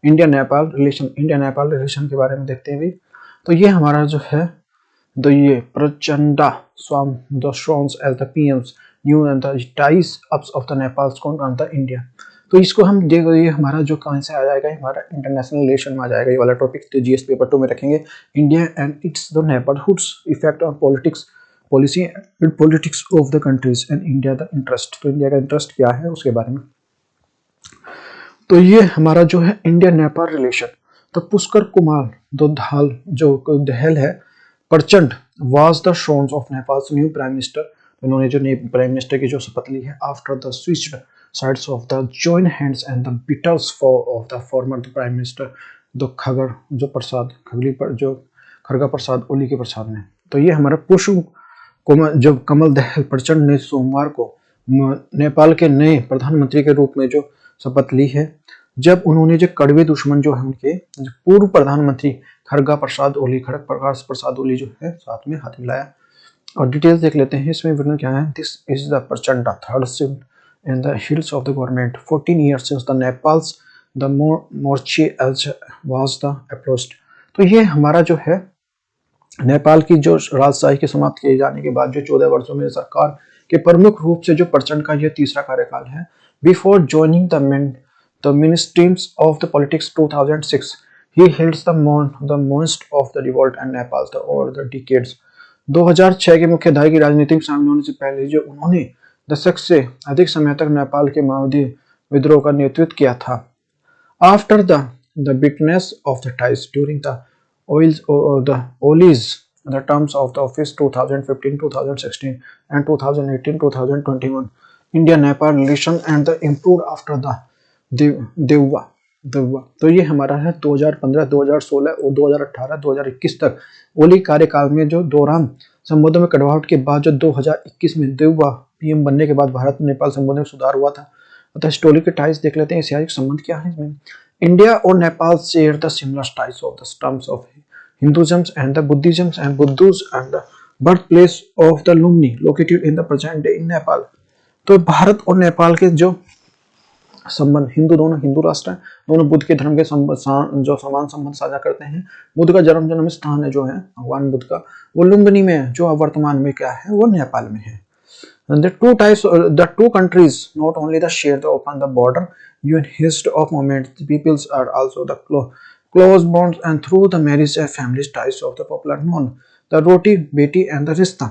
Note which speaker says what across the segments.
Speaker 1: India Nepal relation के बारे में देखते हैं भी। तो ये हमारा जो है ये Prachanda sworn the thrones as the PM's new and the ties ups of the Nepal कौन द इंडिया। तो इसको हम देख, ये हमारा जो कहाँ से आ जाएगा, हमारा इंटरनेशनल रिलेशन में आ जाएगा ये वाला टॉपिक। तो जीएस पेपर 2 में रखेंगे India and it's the neighbourhoods effect on politics policy and politics of the countries and India the interest. तो इंडिया का इंटरेस्ट क्या है उसके बारे में। तो ये हमारा जो है इंडिया नेपाल रिलेशन। तो पुष्कर कुमार दोधाल जो दहल है Prachanda was the thrones of Nepal new prime minister. उन्होंने जो प्राइम मिनिस्टर की जो शपथ ली है after the switched sides of the join hands and the bitter fall of the former prime minister जो खरगा प्रसाद ओली के प्रसाद ने। तो ये हमारा पुष्प जो कमल दहल प्रचंड ने सोमवार को नेपाल के नए प्रधानमंत्री के रूप में जो शपथ ली है, जब उन्होंने जो कड़वे दुश्मन जो है उनके पूर्व प्रधानमंत्री खरगा प्रसाद ओली जो है साथ में हाथ मिलाया। और डिटेल्स देख लेते हैं इसमें वर्णन क्या है। This is the Prachanda third shift in the hills of the government 14 years since the Nepal's the Morche was the approached। तो ये हमारा जो है नेपाल की जो राजशाही के समाप्त किए जाने के बाद जो 14 वर्षों में सरकार के प्रमुख रूप से जो प्रचंड का यह तीसरा कार्यकाल है। Before joining the mainstreams of the politics 2006 he heads the most of the revolt and Nepal over the decades। 2006 के मुख्य धारा की राजनीति में शामिल होने से पहले जो उन्होंने दशक से अधिक समय तक नेपाल के माओवादी विद्रोह का नेतृत्व किया था। After the bitterness of the ties during the Oli's the terms of the office 2015, 2016 and 2018, 2021 India Nepal relation and the improve after the Deuba. तो ये हमारा है 2015, 2016 और 2018, 2021 तक ओली कार्यकाल में जो दौरान संबंधों में कड़वाहट के बाद जो 2021 में देववा पीएम बनने के बाद भारत नेपाल संबंधों में सुधार हुआ था। अतः हिस्टोरिकल टाइज देख लेते हैं, ऐतिहासिक संबंध क्या है इसमें। इंडिया और Nepal share the similar ties of the terms of Hinduism and the Buddhism and Buddha's and the birth place of the Lumbini located in the present day in Nepal. तो भारत और नेपाल के जो संबंध, दोनों हिंदू राष्ट्र हैं, दोनों बुद्ध के धर्म के जो समान संबंध साझा करते हैं। बुद्ध का जन्म स्थान है जो है भगवान बुद्ध का वो लुम्बिनी में है, जो वर्तमान में क्या है वो नेपाल में है। The two countries not only share the open the border, even history of moments, the peoples are also the close bonds and through the marriage and family ties of the popular known the roti beti and the rista।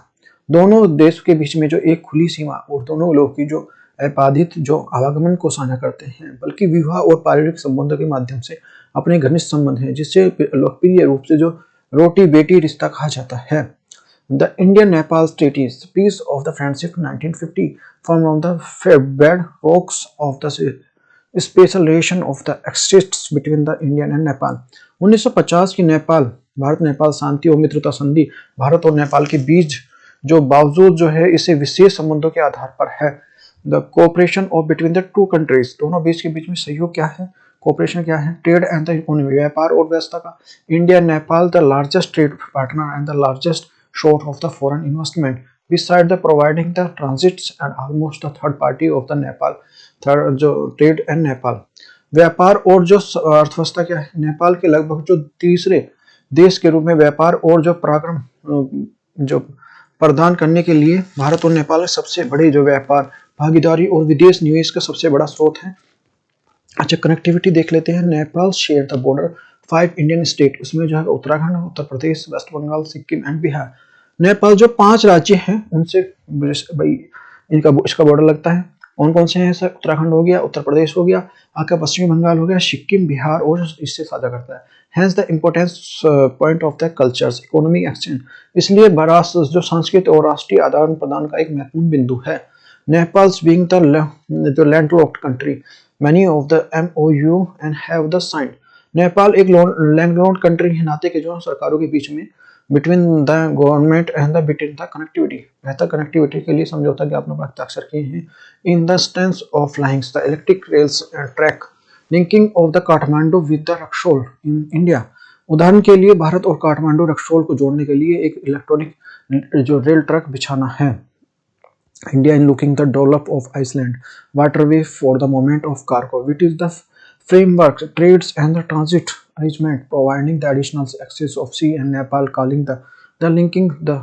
Speaker 1: दोनों देश के बीच में जो एक खुली सीमा और दोनों लोग की जो अबाधित जो आवागमन को साझा करते हैं, बल्कि विवाह और पारिवारिक संबंधों के माध्यम से अपने घनिष्ठ संबंध हैं, जिससे लोकप्रिय रूप से जो रोटी बेटी रिश्ता कहा जाता है। The Indian-Nepal Treaties, Peace of the Friendship 1950, formed on the bedrocks of the special relation of the exists between the India and Nepal। 1950 की भारत नेपाल शांति और मित्रता संधि भारत और नेपाल के बीच जो बावजूद जो है इसे विशेष संबंधों के आधार पर है। The cooperation of between the two countries, दोनों देश के बीच में सहयोग क्या है, कोऑपरेशन क्या है। ट्रेड एंड द इकोनॉमी, व्यापार और व्यवस्था का। India Nepal the largest trade partner and the largest source of the foreign investment, beside the providing the transits and almost the third party of the Nepal, जो trade and Nepal। व्यापार और जो अर्थव्यवस्था क्या है, नेपाल के लगभग जो तीसरे देश के रूप में व्यापार और जो पराक्रम जो प्रदान करने के लिए भारत और नेपाल सबसे बड़े जो व्यापार भागीदारी और विदेश निवेश का सबसे बड़ा स्रोत है। अच्छा, कनेक्टिविटी देख लेते हैं। Nepal share the border 5 Indian state, उसमें जो है उत्तराखंड, उत्तर प्रदेश, वेस्ट बंगाल, सिक्किम एंड बिहार। नेपाल जो 5 राज्य हैं उनसे भाई इसका बॉर्डर लगता है। कौन कौन से हैं सर? उत्तराखंड हो गया, उत्तर प्रदेश हो गया, आपका पश्चिमी बंगाल हो गया, सिक्किम, बिहार और इससे साझा करता है। Hence the importance point of the cultures economic exchange, इसलिए जो संस्कृति और राष्ट्रीय आदान प्रदान का एक महत्वपूर्ण बिंदु है। Nepal being the landlocked country, many of the MOU and have the signed. Nepal एक लैंडलॉक्ड कंट्री के नाते के जो सरकारों के बीच में between the government and the between the connectivity, बेहतर कनेक्टिविटी के लिए समझौता ज्ञापनों पर हस्ताक्षर किए हैं। In the stance of lines the electric rails and track linking of the Kathmandu with the Raxaul in India. उदाहरण के लिए भारत और काठमांडू रक्सोल को जोड़ने के लिए एक इलेक्ट्रॉनिक जो रेल ट्रैक बिछाना है। India in looking the develop of island waterway for the movement of cargo, which is the framework, trades and the transit arrangement, providing the additional access of sea and Nepal, calling the linking the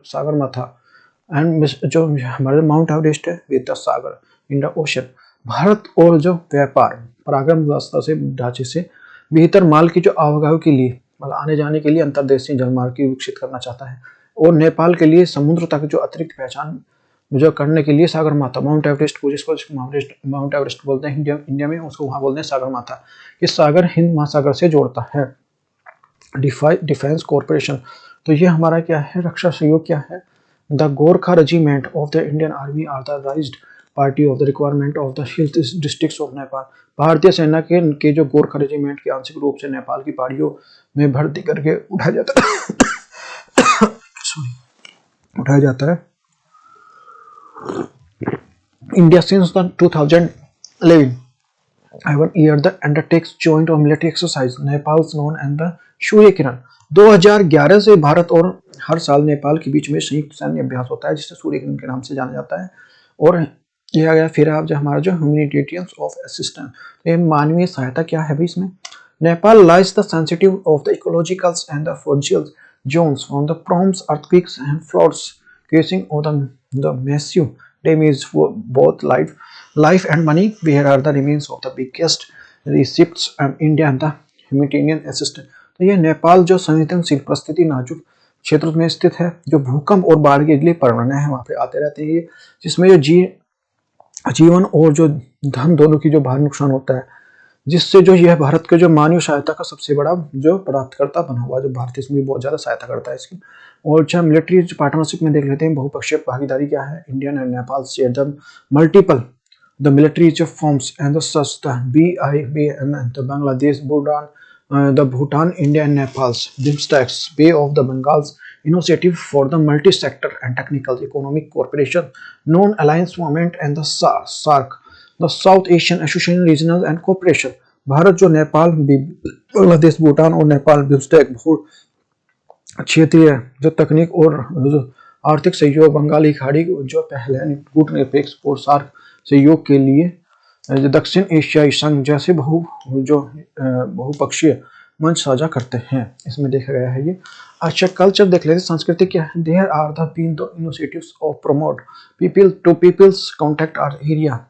Speaker 1: Sagarmatha and जो हमारे mount Everest है with the Sagar in the ocean. Bharat और जो व्यापार पराक्रम व्यवस्था से ढांचे से बेहतर माल की जो आवागमन के लिए मतलब आने जाने के लिए अंतर्देशीय जलमार्ग की विकसित करना चाहता है और नेपाल के लिए समुद्र तक जो अतिरिक्त पहचान जो करने के लिए सागर माथा माउंट एवरेस्ट को जिसको माउंट एवरेस्ट बोलते हैं इंडिया में, उसको वहाँ बोलते हैं सागर माथा। ये सागर हिंद महासागर से जोड़ता है। डिफेंस कॉरपोरेशन, तो ये हमारा क्या है, रक्षा सहयोग क्या है। The Gorkha regiment of the Indian army are the raised party of the requirement of the hill districts of Nepal. भारतीय सेना के जो गोरखा रेजिमेंट के आंशिक रूप से नेपाल की पहाड़ियों में भर्ती करके उठाया जाता है। India since the 2011 every year the undertakes joint or military exercise Nepal's known and the Surya Kiran. 2011 से भारत और हर साल नेपाल के बीच में संयुक्त सैन्य अभ्यास होता है जिसे सूर्य किरण के नाम से जाना जाता है। और यह गया फिर आप जो हमारा जो ह्यूमैनिटेरियन ऑफ असिस्टेंस, ये मानवीय सहायता क्या है भाई इसमें। Nepal lies the sensitive of the ecologicals and the fragile zones from the prompts earthquakes and floods causing of the massive damage for both life and money. Where are the remains of the biggest recipients and India and the humanitarian assistance। तो ये नेपाल जो संवेदनशील परिस्थिति नाजुक क्षेत्र में स्थित है, जो भूकंप और बाढ़ के लिए परवाना है, वहाँ पे आते रहते हैं ये, जिसमें जो जीवन और जो धन दोनों की जो भारी नुकसान होता है, जिससे जो यह भारत के जो मानवीय सहायता का सबसे बड़ा जो प्राप्तकर्ता बना हुआ, जो भारत इसमें भी बहुत ज़्यादा सहायता करता है इसकी। और अच्छा मिलिट्री पार्टनरशिप में देख लेते हैं, बहुपक्षीय भागीदारी क्या है। Indian and Nepal share the multiple the military forms and the such the BIBM the Bangladesh the Bhutan India and Nepal's BIMSTEC's bay of the Bengal's initiative for the multi-sector and technical economic cooperation known alliance movement and the SAARC the south Asian association regional and cooperation. Bharat जो नेपाल बांग्लादेश भूटान और Nepal BIMSTEC क्षेत्रीय जो तकनीक और जो आर्थिक सहयोग बंगाली खाड़ी जो पहले कूटनिरपेक्ष और सार्क सहयोग के लिए दक्षिण एशियाई संघ जैसे बहुपक्षीय मंच साझा करते हैं, इसमें देखा गया है ये। अच्छा कल्चर देख लेते हैं, संस्कृति क्या है। There are the been the initiatives of promote people to peoples contact are area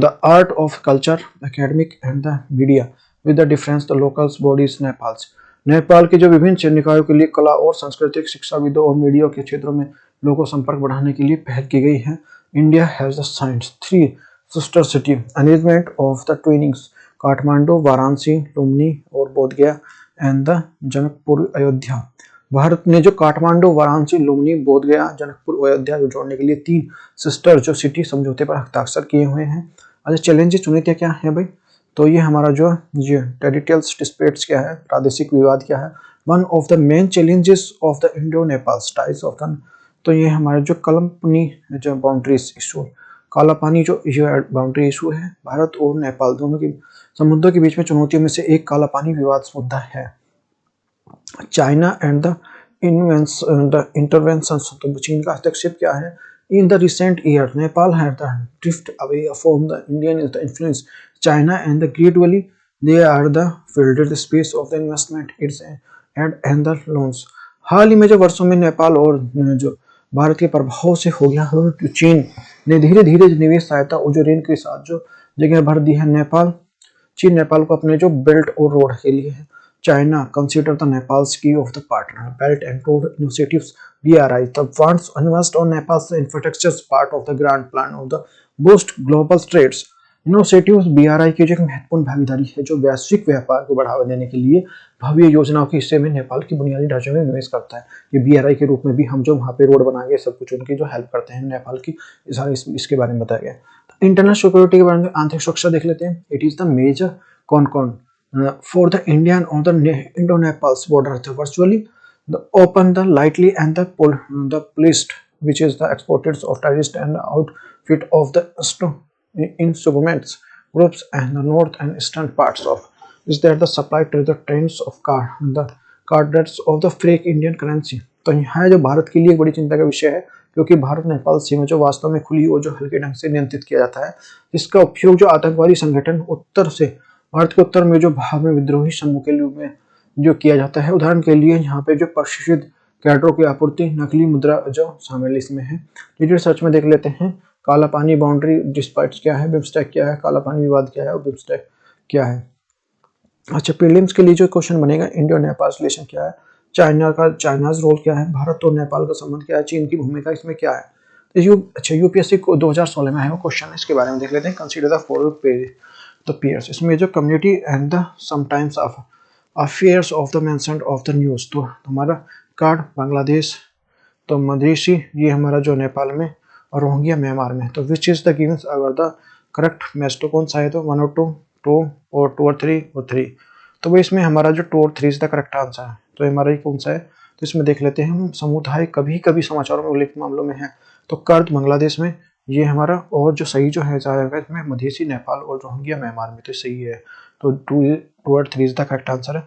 Speaker 1: the art of culture, academic and the media with the difference the locals bodies Nepal's। Nepal के जो विभिन्न निकायों के लिए कला और सांस्कृतिक शिक्षाविदों और मीडिया के क्षेत्रों में लोगों संपर्क बढ़ाने के लिए पहल की गई है। India has the science 3 sister city arrangement of the Twinings Kathmandu, Varanasi, Lumbini और बोधगया एंड द जनकपुर अयोध्या। भारत ने जो काठमांडू, वाराणसी, लुम्बिनी, बोधगया, जनकपुर, अयोध्या को जोड़ने के लिए 3 सिस्टर जो सिटी समझौते पर हस्ताक्षर किए हुए हैं। अच्छा चैलेंजेस चुनौतियां क्या है भाई, तो ये हमारा जो ये टेरिटोरियल डिस्प्यूट्स क्या है, प्रादेशिक विवाद क्या है। One of the main challenges of the Indo Nepal ties of the, तो ये हमारे जो कलमपनी जो बाउंड्रीज इशू, काला पानी जो बाउंड्री इशू है, भारत और नेपाल दोनों की समुद्रों के बीच में चुनौतियों में से एक काला पानी विवाद मुद्दा है। चाइना एंड द इंटरवेंशन, तो चीन का हस्तक्षेप क्या है। In the recent year Nepal had the drift away from the Indian influence China and the gradually they are the filler the space of the investment its and the loans. हाल ही में जो वर्षों में नेपाल और जो भारत के प्रभाव से हो गया, चीन ने धीरे धीरे निवेश सहायता और जो ऋण के साथ जो जगह भर दी है। चीन नेपाल को अपने जो बेल्ट और रोड के लिए है। China consider the Nepal's key of the partner Belt and Road Initiatives BRI. The funds invest on Nepal's infrastructure as part of the grand plan of the boost global trades. Initiatives BRI की जो एक महत्वपूर्ण भागीदारी है जो वैश्विक व्यापार को बढ़ावा देने के लिए भव्य योजनाओं के हिस्से में नेपाल की बुनियादी ढांचे में निवेश करता है। ये BRI के रूप में भी हम जो वहाँ पे रोड बनाएंगे सब कुछ उनकी जो हेल्प करते हैं नेपाल की, सारे इसके बारे में बताया गया। इंटरनल सिक्योरिटी के बारे में आंतरिक सुरक्षा देख लेते हैं। It is the major con for the Indian or the Indo-Nepal's border, the virtually the open, the lightly and the policed, which is the exporters of terrorist and outfit of the insurgents groups and the north and eastern parts of is there the supply to the trains of the cards of the fake Indian currency। तो यहाँ जो भारत के लिए एक बड़ी चिंता का विषय है क्योंकि भारत नेपाल सीमा जो वास्तव में खुली और जो हल्के ढंग से नियंत्रित किया जाता है, इसका उपयोग जो आतंकवादी संगठन उत्तर से भारत के उत्तर में जो भाग में विद्रोही समूह के रूप में जो किया जाता है। उदाहरण के लिए यहाँ पे जो प्रशिक्षित कैडरों की आपूर्ति, नकली मुद्रा जो शामिल इसमें है। डिटेल सर्च में देख लेते हैं। काला पानी बाउंड्री डिस्प्यूट्स क्या है, बिम्स्टेक क्या है, काला पानी विवाद क्या है और बिम्स्टेक क्या है। अच्छा, प्रीलिम्स के लिए जो क्वेश्चन बनेगा, इंडिया नेपाल रिलेशन क्या है, चाइनाज रोल क्या है, भारत और नेपाल का संबंध क्या है, चीन की भूमिका इसमें क्या है। अच्छा, यूपीएससी को 2016 में आया वो क्वेश्चन है, इसके बारे में देख लेते हैं। Consider the following the pairs, इसमें जो community and the sometimes of affairs of the mentioned of the news, तो हमारा कार्ड बांग्लादेश, तो मधेसी ये हमारा जो नेपाल में और रोहिंग्या म्यांमार में। तो विच इज द गिवंस अगर द करेक्ट मैच, तो कौन सा है, तो 1 और 2, 2 और 2 और 3 और 3। तो वो इसमें हमारा जो 2 और 3 इज द करेक्ट आंसर है। तो हमारा ये कौन सा है, तो इसमें देख लेते हैं हम। समुदाय कभी कभी समाचारों में उल्लेखित मामलों में है, तो कर्द बांग्लादेश में ये हमारा, और जो सही जो है जाएगा इसमें मधेसी नेपाल और रोहिंग्या म्यांमार में, तो सही है। तो 2 और 3 इज द करेक्ट आंसर है।